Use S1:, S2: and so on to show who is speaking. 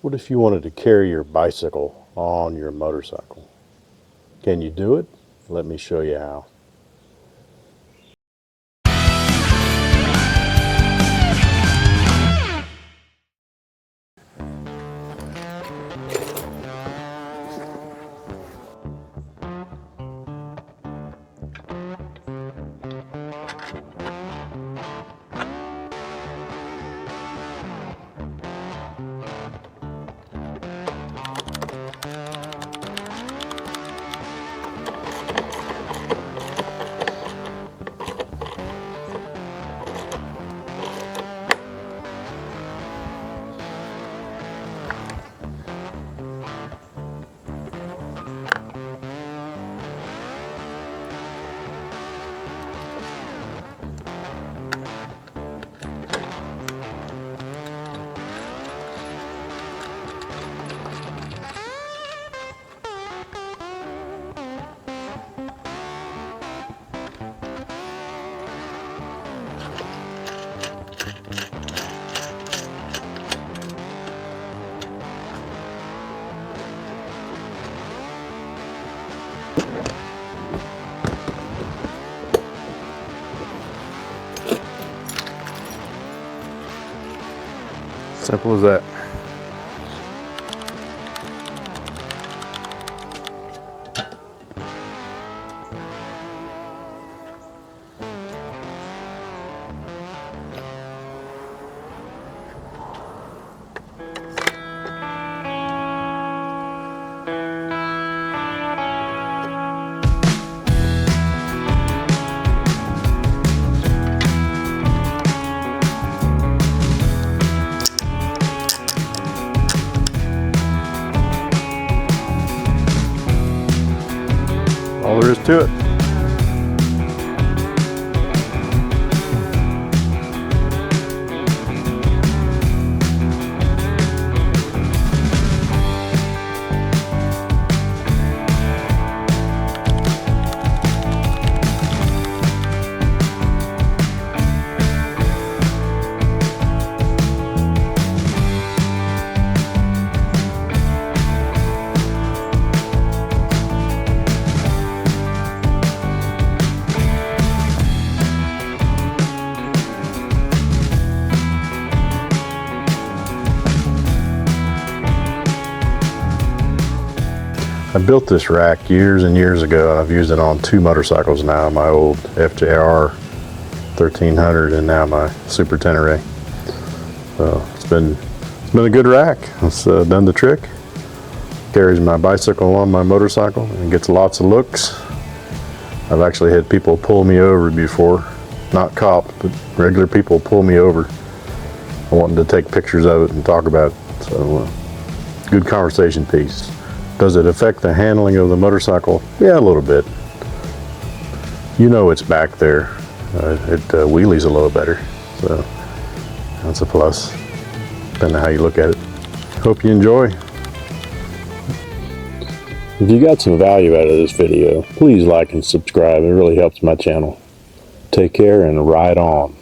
S1: What if you wanted to carry your bicycle on your motorcycle? Can you do it? Let me show you how. Simple as that. All there is to it. I built this rack years and years ago. I've used it on 2 motorcycles now, my old FJR 1300 and now my Super Tenere. So it's been a good rack. It's done the trick. Carries my bicycle on my motorcycle and gets lots of looks. I've actually had people pull me over before, not cops, but regular people pull me over wanting to take pictures of it and talk about it. So good conversation piece. Does it affect the handling of the motorcycle? Yeah, a little bit. You know it's back there. It wheelies a little better, so that's a plus, depending on how you look at it. Hope you enjoy. If you got some value out of this video, please like and subscribe. It really helps my channel. Take care and ride on.